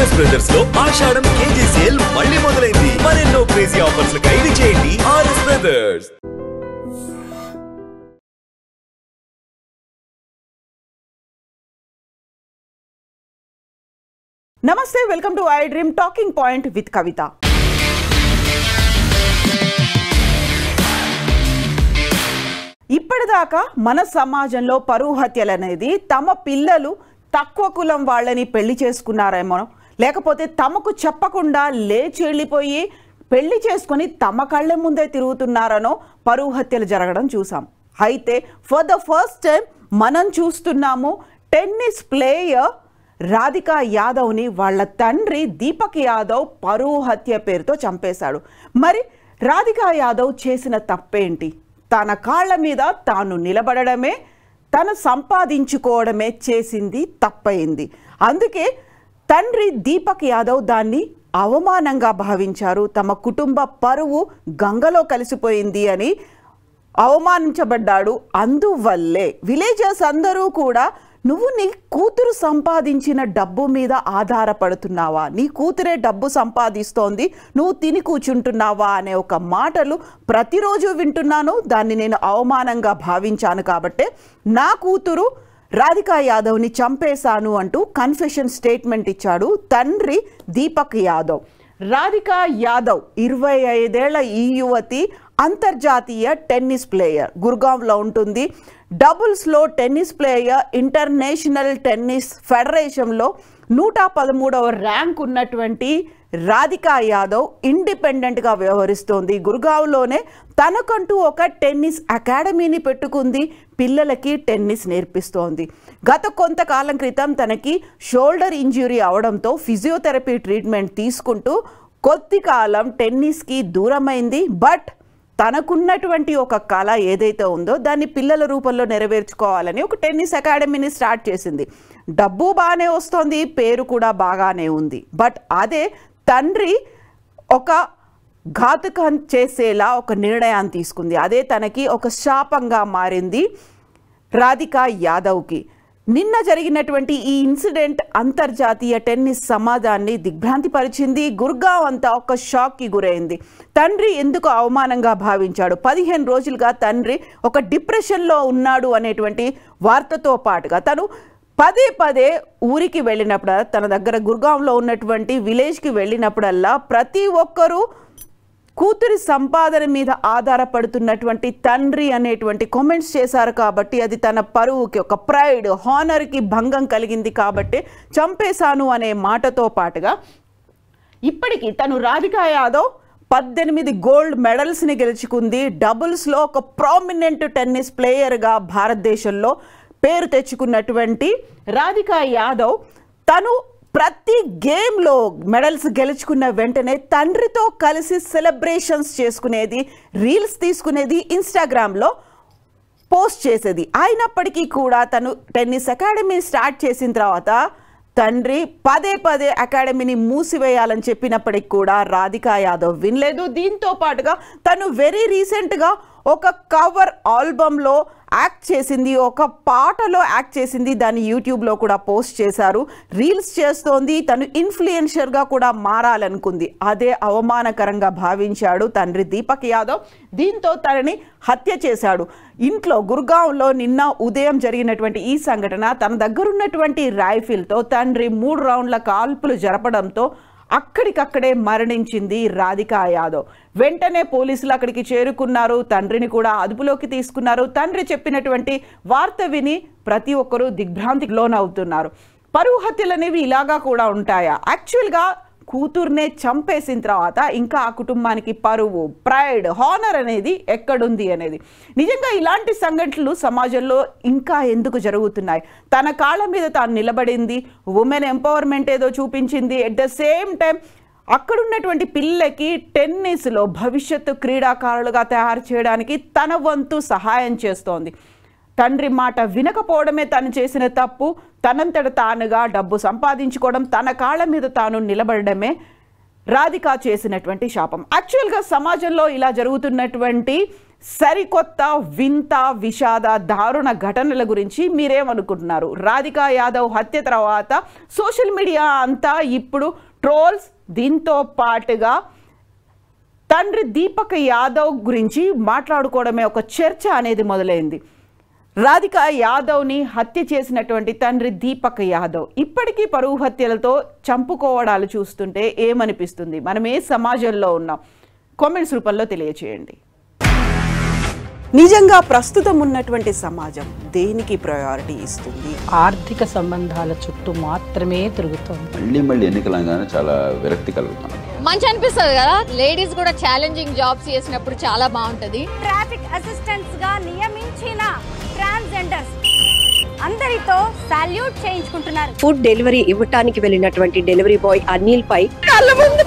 RS brothers లో ఆషాఢం KG sale మళ్ళీ మొదలైంది. మరెన్నో క్రేజీ ఆఫర్స్ ఖైదీ చేయండి ఆర్ఎస్ బ్రదర్స్. నమస్తే, welcome to iDream talking point with Kavitha. ఇప్పటిదాకా మన సమాజంలో పరువు హత్యలు అనేది తమ పిల్లలు తక్కువ కులం వాళ్ళని పెళ్లి చేసుకున్నారేమో, లేకపోతే తమకు చెప్పకుండా లేచి వెళ్ళిపోయి పెళ్లి చేసుకుని తమ కళ్ళ ముందే తిరుగుతున్నారనో పరువు హత్యలు జరగడం చూసాం. అయితే ఫర్ ద ఫస్ట్ టైం మనం చూస్తున్నాము టెన్నిస్ ప్లేయర్ రాధికా యాదవ్ని వాళ్ళ తండ్రి దీపక్ యాదవ్ పరువు హత్య పేరుతో చంపేశాడు. మరి రాధికా యాదవ్ చేసిన తప్పేంటి? తన కాళ్ళ మీద తాను నిలబడమే, తను సంపాదించుకోవడమే చేసింది తప్పయింది. అందుకే తండ్రి దీపక్ యాదవ్ దాన్ని అవమానంగా భావించారు. తమ కుటుంబ పరువు గంగలో కలిసిపోయింది అని అవమానించబడ్డాడు. అందువల్లే విలేజర్స్ అందరూ కూడా నువ్వు నీ కూతురు సంపాదించిన డబ్బు మీద ఆధారపడుతున్నావా, నీ కూతురే డబ్బు సంపాదిస్తోంది, నువ్వు తిని కూర్చుంటున్నావా అనే ఒక మాటలు ప్రతిరోజు వింటున్నాను. దాన్ని నేను అవమానంగా భావించాను కాబట్టే నా కూతురు రాధికా యాదవ్ని చంపేశాను అంటూ కన్ఫెషన్ స్టేట్మెంట్ ఇచ్చాడు తండ్రి దీపక్ యాదవ్. రాధికా యాదవ్ 25 ఏళ్ల ఈ యువతి అంతర్జాతీయ టెన్నిస్ ప్లేయర్, గుర్గావ్లో ఉంటుంది. డబుల్స్లో టెన్నిస్ ప్లేయర్, ఇంటర్నేషనల్ టెన్నిస్ ఫెడరేషన్లో 113వ ర్యాంక్ ఉన్నటువంటి రాధికా యాదవ్ ఇండిపెండెంట్గా వ్యవహరిస్తోంది. గుర్గావ్లోనే తనకంటూ ఒక టెన్నిస్ అకాడమీని పెట్టుకుంది, పిల్లలకి టెన్నిస్ నేర్పిస్తోంది. గత కొంతకాలం క్రితం తనకి షోల్డర్ ఇంజ్యూరీ అవడంతో ఫిజియోథెరపీ ట్రీట్మెంట్ తీసుకుంటూ కొద్ది కాలం టెన్నిస్కి దూరమైంది. బట్ తనకున్నటువంటి ఒక కళ ఏదైతే ఉందో దాన్ని పిల్లల రూపంలో నెరవేర్చుకోవాలని ఒక టెన్నిస్ అకాడమీని స్టార్ట్ చేసింది. డబ్బు బాగానే వస్తుంది, పేరు కూడా బాగానే ఉంది. బట్ అదే తండ్రి ఒక ఘాతుకం చేసేలా ఒక నిర్ణయాన్ని తీసుకుంది. అదే తనకి ఒక శాపంగా మారింది రాధికా యాదవ్కి. నిన్న జరిగినటువంటి ఈ ఇన్సిడెంట్ అంతర్జాతీయ టెన్నిస్ సమాజాన్ని దిగ్భ్రాంతి పరిచింది. గుర్గావ్ అంతా ఒక షాక్కి గురైంది. తండ్రి ఎందుకు అవమానంగా భావించాడు? 15 రోజులుగా తండ్రి ఒక డిప్రెషన్లో ఉన్నాడు అనేటువంటి వార్తతో పాటుగా తను పదే ఊరికి వెళ్ళినప్పుడు, తన దగ్గర గుర్గావ్లో ఉన్నటువంటి విలేజ్కి వెళ్ళినప్పుడల్లా ప్రతి ఒక్కరూ కూతురి సంపాదన మీద ఆధారపడుతున్నటువంటి తండ్రి అనేటువంటి కామెంట్స్ చేశారు. కాబట్టి అది తన పరువుకి, ఒక ప్రైడ్, హానర్కి భంగం కలిగింది. కాబట్టి చంపేశాను అనే మాటతో పాటుగా ఇప్పటికీ తను రాధికా యాదవ్ 18 గోల్డ్ మెడల్స్ని గెలుచుకుంది. డబుల్స్లో ఒక ప్రామినెంట్ టెన్నిస్ ప్లేయర్గా భారతదేశంలో పేరు తెచ్చుకున్నటువంటి రాధికా యాదవ్ తను ప్రతి గేమ్లో మెడల్స్ గెలుచుకున్న వెంటనే తండ్రితో కలిసి సెలబ్రేషన్స్ చేసుకునేది, రీల్స్ తీసుకునేది, ఇన్స్టాగ్రామ్లో పోస్ట్ చేసేది. అయినప్పటికీ కూడా తను టెన్నిస్ అకాడమీ స్టార్ట్ చేసిన తర్వాత తండ్రి పదే అకాడమీని మూసివేయాలని చెప్పినప్పటికి కూడా రాధికా యాదవ్ వినలేదు. దీంతో పాటుగా తను వెరీ రీసెంట్గా ఒక కవర్ ఆల్బంలో యాక్ట్ చేసింది, ఒక పాటలో యాక్ట్ చేసింది. దాన్ని యూట్యూబ్లో కూడా పోస్ట్ చేశారు. రీల్స్ చేస్తోంది. తను ఇన్ఫ్లుయెన్సర్గా కూడా మారాలనుకుంది. అదే అవమానకరంగా భావించాడు తండ్రి దీపక్ యాదవ్. దీంతో తనని హత్య చేశాడు. ఇంట్లో గుర్గావ్లో నిన్న ఉదయం జరిగినటువంటి ఈ సంఘటన, తన దగ్గరున్నటువంటి రైఫిల్తో తండ్రి 3 రౌండ్ల కాల్పులు జరపడంతో అక్కడికక్కడే మరణించింది రాధికా యాదవ్. వెంటనే పోలీసులు అక్కడికి చేరుకున్నారు. తండ్రిని కూడా అదుపులోకి తీసుకున్నారు. తండ్రి చెప్పినటువంటి వార్త విని ప్రతి ఒక్కరూ దిగ్భ్రాంతికి లోనవుతున్నారు. పరువు హత్యలు అనేవి ఇలాగా కూడా ఉంటాయా? యాక్చువల్గా కూతుర్నే చంపేసిన తర్వాత ఇంకా ఆ కుటుంబానికి పరువు, ప్రైడ్, హానర్ అనేది ఎక్కడుంది అనేది. నిజంగా ఇలాంటి సంఘటనలు సమాజంలో ఇంకా ఎందుకు జరుగుతున్నాయి? తన కాళ్ళ మీద తాను నిలబడింది, ఉమెన్ ఎంపవర్మెంట్ ఏదో చూపించింది. ఎట్ ద సేమ్ టైం అక్కడున్నటువంటి పిల్లలకి టెన్నిస్లో భవిష్యత్తు క్రీడాకారులుగా తయారు చేయడానికి తన వంతు సహాయం చేస్తోంది. తండ్రి మాట వినకపోవడమే తను చేసిన తప్పు. తనంతట తానుగా డబ్బు సంపాదించుకోవడం, తన కాళ్ళ మీద తాను నిలబడమే రాధిక చేసినటువంటి శాపం. యాక్చువల్గా సమాజంలో ఇలా జరుగుతున్నటువంటి సరికొత్త వింత విషాద దారుణ ఘటనల గురించి మీరేమనుకుంటున్నారు? రాధికా యాదవ్ హత్య తర్వాత సోషల్ మీడియా అంతా ఇప్పుడు ట్రోల్స్, దీంతో పాటుగా తండ్రి దీపక్ యాదవ్ గురించి మాట్లాడుకోవడమే ఒక చర్చ అనేది మొదలైంది. రాధికా యాదవ్ని హత్య చేసినటువంటి తండ్రి దీపక్ యాదవ్ ఇప్పటికీ పరువు హత్యలతో చంపుకోవడాలు చూస్తుంటే ఏమనిపిస్తుంది? మనం ఏ సమాజంలో ఉన్నాం? కామెంట్స్ రూపంలో తెలియచేయండి. నిజంగా ప్రస్తుతం ఉన్నటువంటి సమాజం దేనికి ప్రయారిటీ ఇస్తుంది? ఆర్థిక సంబంధాల చుట్టూ మాత్రమే తిరుగుతోంది. మళ్ళీ ఎన్నికలంగానే చాలా విరక్తి కలుగుతున్నాం. మంచి అనిపిస్తుంది కదా, లేడీస్ కూడా ఛాలెంజింగ్ జాబ్స్ చేసినప్పుడు చాలా బాగుంటది. ట్రాఫిక్ అసిస్టెంట్స్ గా నియమించిన ట్రాన్స్జెండర్స్ అందరితో సాల్యూట్ చేయించుకుంటున్నారు. ఫుడ్ డెలివరీ ఇవ్వటానికి వెళ్ళినటువంటి డెలివరీ బాయ్ అనిల్ పై కళ్ళ ముందు